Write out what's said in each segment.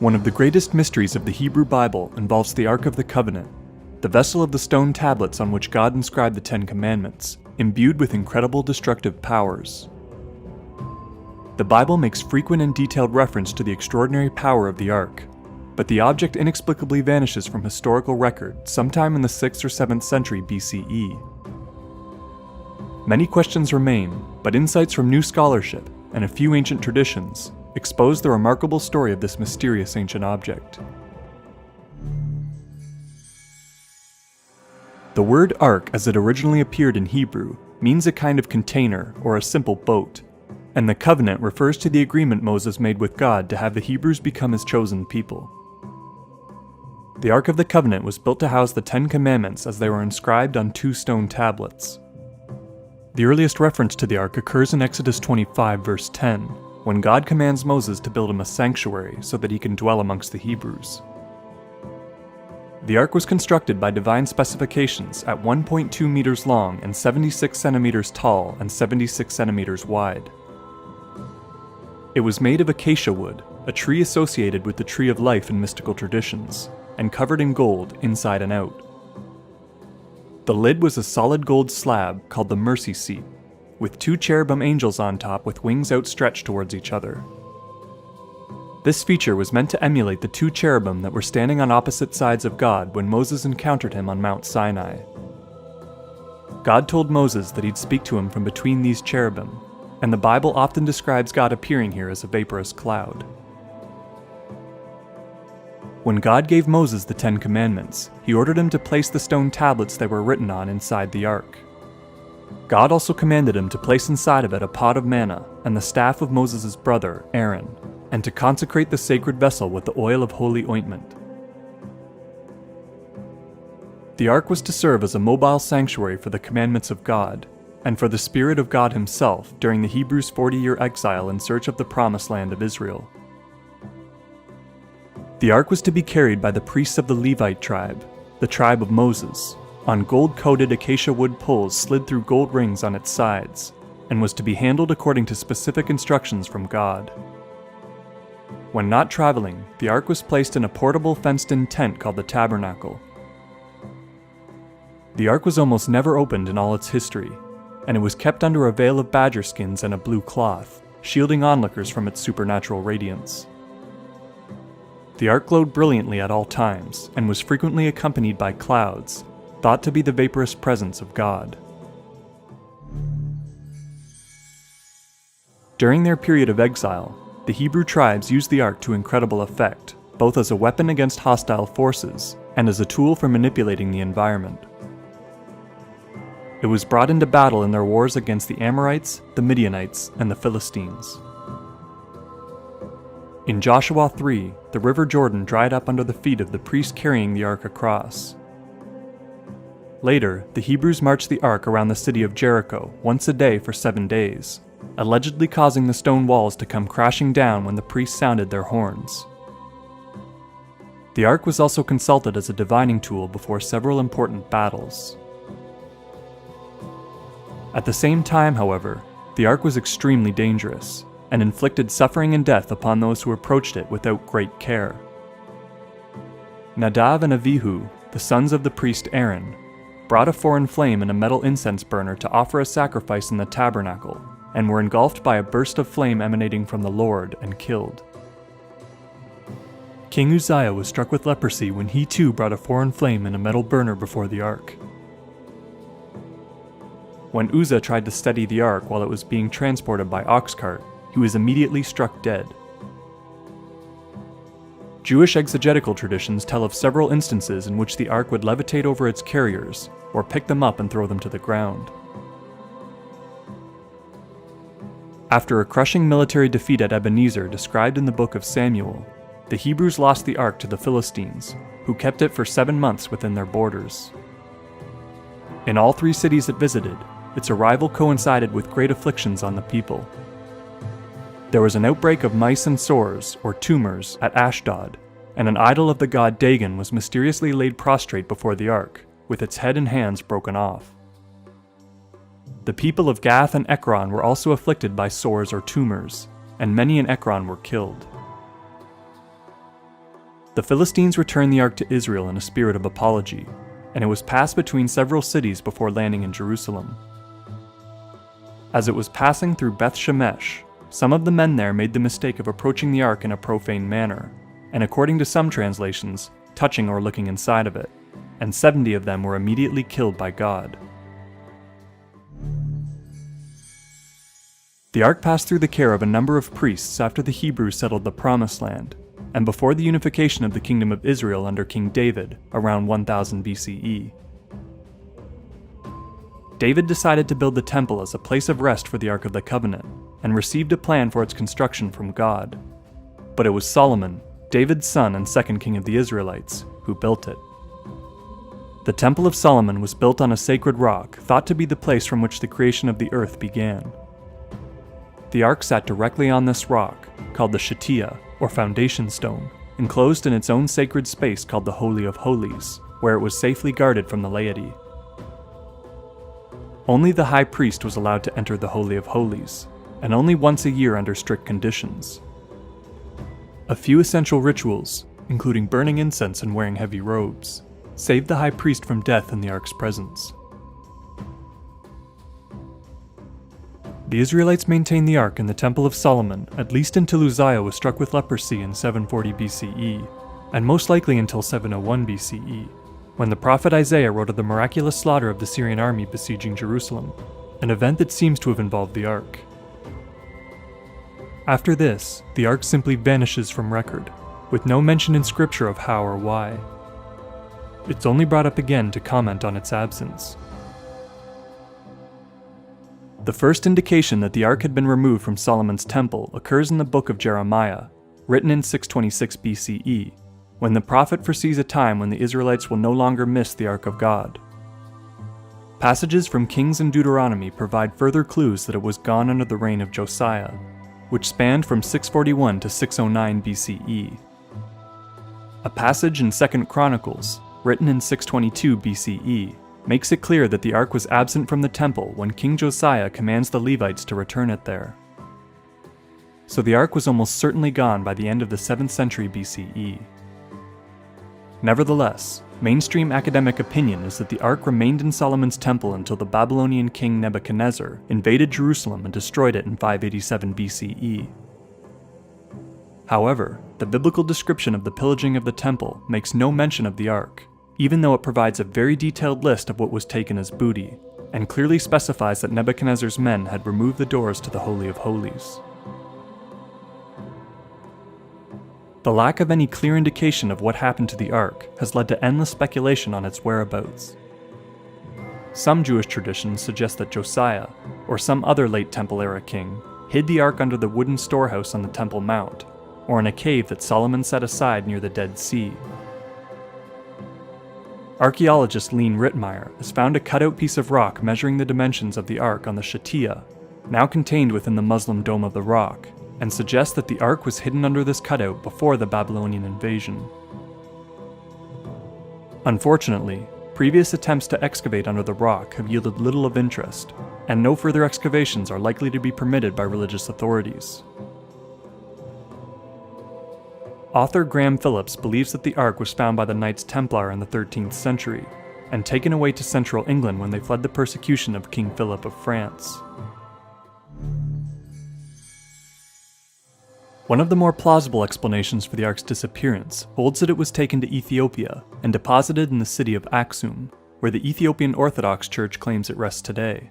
One of the greatest mysteries of the Hebrew Bible involves the Ark of the Covenant, the vessel of the stone tablets on which God inscribed the Ten Commandments, imbued with incredible destructive powers. The Bible makes frequent and detailed reference to the extraordinary power of the Ark, but the object inexplicably vanishes from historical record sometime in the 6th or 7th century BCE. Many questions remain, but insights from new scholarship and a few ancient traditions expose the remarkable story of this mysterious ancient object. The word ark, as it originally appeared in Hebrew, means a kind of container or a simple boat, and the covenant refers to the agreement Moses made with God to have the Hebrews become his chosen people. The Ark of the Covenant was built to house the Ten Commandments as they were inscribed on 2 stone tablets. The earliest reference to the Ark occurs in Exodus 25 verse 10, when God commands Moses to build him a sanctuary so that he can dwell amongst the Hebrews. The Ark was constructed by divine specifications at 1.2 meters long and 76 centimeters tall and 76 centimeters wide. It was made of acacia wood, a tree associated with the tree of life in mystical traditions, and covered in gold inside and out. The lid was a solid gold slab called the mercy seat, with 2 cherubim angels on top with wings outstretched towards each other. This feature was meant to emulate the 2 cherubim that were standing on opposite sides of God when Moses encountered him on Mount Sinai. God told Moses that he'd speak to him from between these cherubim, and the Bible often describes God appearing here as a vaporous cloud. When God gave Moses the 10 Commandments, he ordered him to place the stone tablets they were written on inside the ark. God also commanded him to place inside of it a pot of manna and the staff of Moses' brother, Aaron, and to consecrate the sacred vessel with the oil of holy ointment. The ark was to serve as a mobile sanctuary for the commandments of God, and for the Spirit of God himself during the Hebrews' 40-year exile in search of the promised land of Israel. The ark was to be carried by the priests of the Levite tribe, the tribe of Moses, on gold-coated acacia wood poles slid through gold rings on its sides, and was to be handled according to specific instructions from God. When not traveling, the ark was placed in a portable fenced-in tent called the tabernacle. The ark was almost never opened in all its history, and it was kept under a veil of badger skins and a blue cloth, shielding onlookers from its supernatural radiance. The ark glowed brilliantly at all times, and was frequently accompanied by clouds, thought to be the vaporous presence of God. During their period of exile, the Hebrew tribes used the ark to incredible effect, both as a weapon against hostile forces and as a tool for manipulating the environment. It was brought into battle in their wars against the Amorites, the Midianites, and the Philistines. In Joshua 3, the river Jordan dried up under the feet of the priest carrying the ark across. Later, the Hebrews marched the ark around the city of Jericho once a day for 7 days, allegedly causing the stone walls to come crashing down when the priests sounded their horns. The ark was also consulted as a divining tool before several important battles. At the same time, however, the ark was extremely dangerous, and inflicted suffering and death upon those who approached it without great care. Nadav and Avihu, the sons of the priest Aaron, brought a foreign flame in a metal incense burner to offer a sacrifice in the tabernacle, and were engulfed by a burst of flame emanating from the Lord and killed. King Uzziah was struck with leprosy when he too brought a foreign flame in a metal burner before the ark. When Uzzah tried to steady the ark while it was being transported by ox cart, he was immediately struck dead. Jewish exegetical traditions tell of several instances in which the ark would levitate over its carriers, or pick them up and throw them to the ground. After a crushing military defeat at Ebenezer described in the book of Samuel, the Hebrews lost the ark to the Philistines, who kept it for 7 months within their borders. In all 3 cities it visited, its arrival coincided with great afflictions on the people. There was an outbreak of mice and sores, or tumors, at Ashdod, and an idol of the god Dagon was mysteriously laid prostrate before the ark, with its head and hands broken off. The people of Gath and Ekron were also afflicted by sores or tumors, and many in Ekron were killed. The Philistines returned the ark to Israel in a spirit of apology, and it was passed between several cities before landing in Jerusalem. As it was passing through Beth Shemesh, some of the men there made the mistake of approaching the ark in a profane manner, and according to some translations, touching or looking inside of it, and 70 of them were immediately killed by God. The ark passed through the care of a number of priests after the Hebrews settled the Promised Land, and before the unification of the Kingdom of Israel under King David, around 1000 BCE. David decided to build the temple as a place of rest for the Ark of the Covenant, and received a plan for its construction from God. But it was Solomon, David's son and second king of the Israelites, who built it. The Temple of Solomon was built on a sacred rock, thought to be the place from which the creation of the earth began. The ark sat directly on this rock, called the Shetiah, or foundation stone, enclosed in its own sacred space called the Holy of Holies, where it was safely guarded from the laity. Only the high priest was allowed to enter the Holy of Holies, and only once a year under strict conditions. A few essential rituals, including burning incense and wearing heavy robes, saved the high priest from death in the ark's presence. The Israelites maintained the ark in the Temple of Solomon at least until Uzziah was struck with leprosy in 740 BCE, and most likely until 701 BCE, when the prophet Isaiah wrote of the miraculous slaughter of the Syrian army besieging Jerusalem, an event that seems to have involved the ark. After this, the ark simply vanishes from record, with no mention in scripture of how or why. It's only brought up again to comment on its absence. The first indication that the ark had been removed from Solomon's temple occurs in the book of Jeremiah, written in 626 BCE, when the prophet foresees a time when the Israelites will no longer miss the ark of God. Passages from Kings and Deuteronomy provide further clues that it was gone under the reign of Josiah, which spanned from 641 to 609 BCE. A passage in 2 Chronicles, written in 622 BCE, makes it clear that the ark was absent from the temple when King Josiah commands the Levites to return it there. So the ark was almost certainly gone by the end of the 7th century BCE. Nevertheless, mainstream academic opinion is that the ark remained in Solomon's temple until the Babylonian king Nebuchadnezzar invaded Jerusalem and destroyed it in 587 BCE. However, the biblical description of the pillaging of the temple makes no mention of the ark, even though it provides a very detailed list of what was taken as booty, and clearly specifies that Nebuchadnezzar's men had removed the doors to the Holy of Holies. The lack of any clear indication of what happened to the ark has led to endless speculation on its whereabouts. Some Jewish traditions suggest that Josiah, or some other late Temple-era king, hid the ark under the wooden storehouse on the Temple Mount, or in a cave that Solomon set aside near the Dead Sea. Archaeologist Lean Rittmeyer has found a cutout piece of rock measuring the dimensions of the Ark on the Shatia, now contained within the Muslim Dome of the Rock, and suggests that the Ark was hidden under this cutout before the Babylonian invasion. Unfortunately, previous attempts to excavate under the rock have yielded little of interest, and no further excavations are likely to be permitted by religious authorities. Author Graham Phillips believes that the Ark was found by the Knights Templar in the 13th century, and taken away to central England when they fled the persecution of King Philip of France. One of the more plausible explanations for the Ark's disappearance holds that it was taken to Ethiopia and deposited in the city of Aksum, where the Ethiopian Orthodox Church claims it rests today.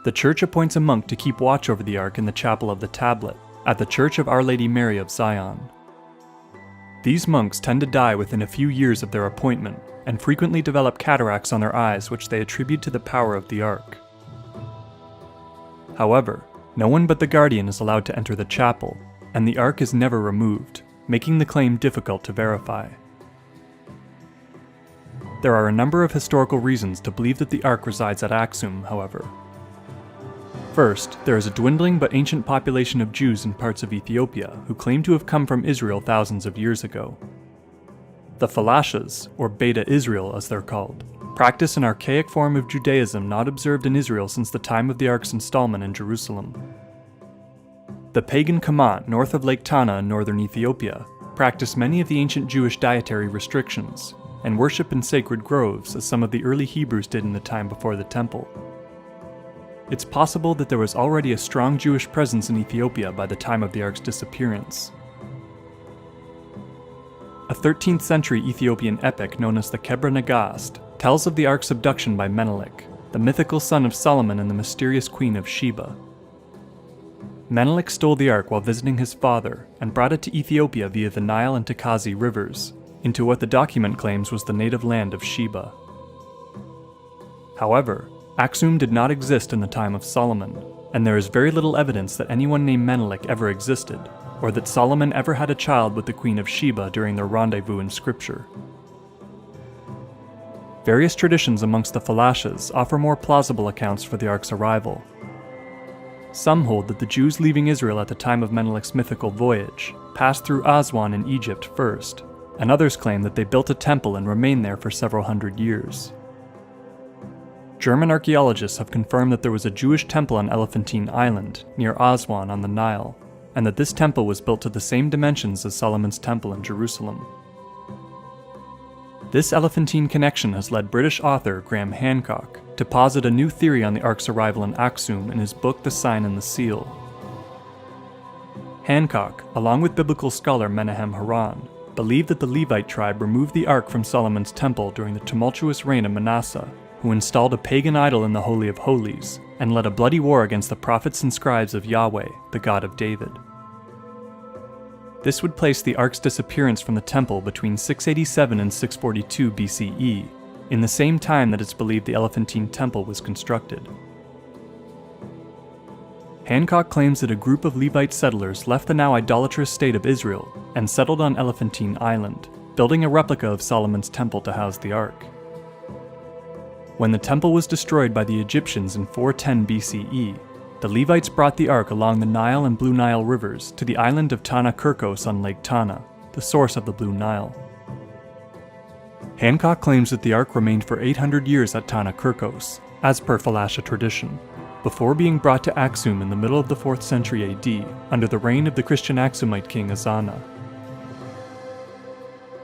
The church appoints a monk to keep watch over the Ark in the chapel of the Tablet, at the Church of Our Lady Mary of Zion. These monks tend to die within a few years of their appointment, and frequently develop cataracts on their eyes which they attribute to the power of the Ark. However, no one but the guardian is allowed to enter the chapel, and the Ark is never removed, making the claim difficult to verify. There are a number of historical reasons to believe that the Ark resides at Aksum, however. First, there is a dwindling but ancient population of Jews in parts of Ethiopia who claim to have come from Israel thousands of years ago. The Falashas, or Beta Israel as they're called, practice an archaic form of Judaism not observed in Israel since the time of the Ark's installment in Jerusalem. The pagan Kamat north of Lake Tana in northern Ethiopia practice many of the ancient Jewish dietary restrictions, and worship in sacred groves as some of the early Hebrews did in the time before the temple. It's possible that there was already a strong Jewish presence in Ethiopia by the time of the Ark's disappearance. A 13th century Ethiopian epic known as the Kebra Nagast tells of the Ark's abduction by Menelik, the mythical son of Solomon and the mysterious queen of Sheba. Menelik stole the Ark while visiting his father and brought it to Ethiopia via the Nile and Takazi rivers, into what the document claims was the native land of Sheba. However, Aksum did not exist in the time of Solomon, and there is very little evidence that anyone named Menelik ever existed, or that Solomon ever had a child with the Queen of Sheba during their rendezvous in Scripture. Various traditions amongst the Falashas offer more plausible accounts for the Ark's arrival. Some hold that the Jews leaving Israel at the time of Menelik's mythical voyage passed through Aswan in Egypt first, and others claim that they built a temple and remained there for several hundred years. German archaeologists have confirmed that there was a Jewish temple on Elephantine Island, near Aswan on the Nile, and that this temple was built to the same dimensions as Solomon's temple in Jerusalem. This Elephantine connection has led British author Graham Hancock to posit a new theory on the Ark's arrival in Aksum in his book The Sign and the Seal. Hancock, along with biblical scholar Menahem Haran, believed that the Levite tribe removed the Ark from Solomon's temple during the tumultuous reign of Manasseh, who installed a pagan idol in the Holy of Holies, and led a bloody war against the prophets and scribes of Yahweh, the God of David. This would place the Ark's disappearance from the temple between 687 and 642 BCE, in the same time that it's believed the Elephantine Temple was constructed. Hancock claims that a group of Levite settlers left the now idolatrous state of Israel and settled on Elephantine Island, building a replica of Solomon's temple to house the Ark. When the temple was destroyed by the Egyptians in 410 BCE, the Levites brought the Ark along the Nile and Blue Nile rivers to the island of Tana Kirkos on Lake Tana, the source of the Blue Nile. Hancock claims that the Ark remained for 800 years at Tana Kirkos, as per Falasha tradition, before being brought to Aksum in the middle of the 4th century AD, under the reign of the Christian Aksumite king Azana.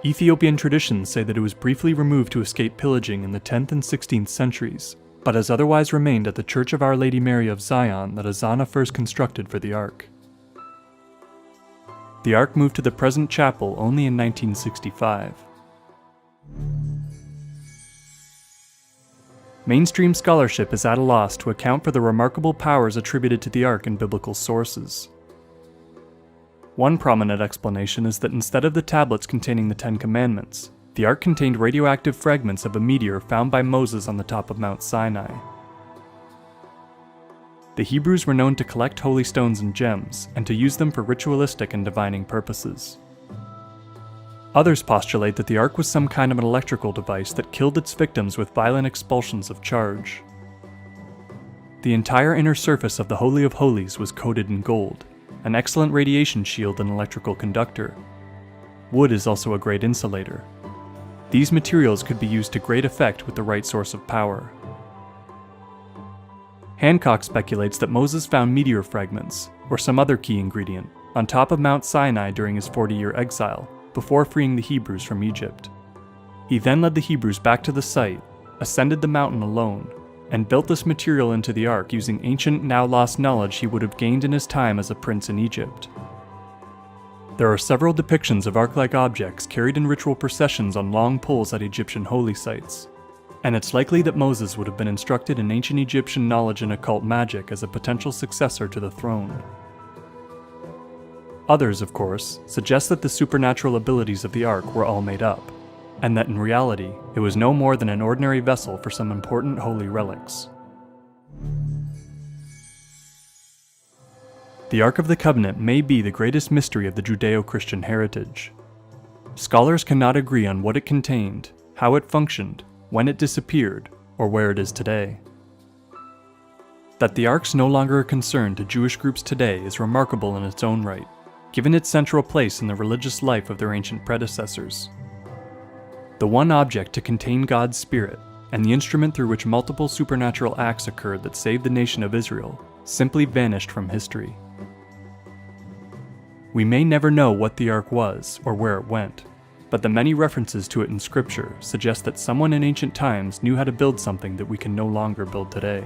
Ethiopian traditions say that it was briefly removed to escape pillaging in the 10th and 16th centuries, but has otherwise remained at the Church of Our Lady Mary of Zion that Azana first constructed for the Ark. The Ark moved to the present chapel only in 1965. Mainstream scholarship is at a loss to account for the remarkable powers attributed to the Ark in biblical sources. One prominent explanation is that instead of the tablets containing the Ten Commandments, the Ark contained radioactive fragments of a meteor found by Moses on the top of Mount Sinai. The Hebrews were known to collect holy stones and gems, and to use them for ritualistic and divining purposes. Others postulate that the ark was some kind of an electrical device that killed its victims with violent expulsions of charge. The entire inner surface of the Holy of Holies was coated in gold, an excellent radiation shield and electrical conductor. Wood is also a great insulator. These materials could be used to great effect with the right source of power. Hancock speculates that Moses found meteor fragments, or some other key ingredient, on top of Mount Sinai during his 40-year exile, before freeing the Hebrews from Egypt. He then led the Hebrews back to the site, ascended the mountain alone, and built this material into the ark using ancient, now lost knowledge he would have gained in his time as a prince in Egypt. There are several depictions of ark-like objects carried in ritual processions on long poles at Egyptian holy sites, and it's likely that Moses would have been instructed in ancient Egyptian knowledge and occult magic as a potential successor to the throne. Others, of course, suggest that the supernatural abilities of the ark were all made up, and that in reality, it was no more than an ordinary vessel for some important holy relics. The Ark of the Covenant may be the greatest mystery of the Judeo-Christian heritage. Scholars cannot agree on what it contained, how it functioned, when it disappeared, or where it is today. That the Ark's no longer a concern to Jewish groups today is remarkable in its own right, given its central place in the religious life of their ancient predecessors. The one object to contain God's Spirit, and the instrument through which multiple supernatural acts occurred that saved the nation of Israel, simply vanished from history. We may never know what the Ark was, or where it went, but the many references to it in Scripture suggest that someone in ancient times knew how to build something that we can no longer build today.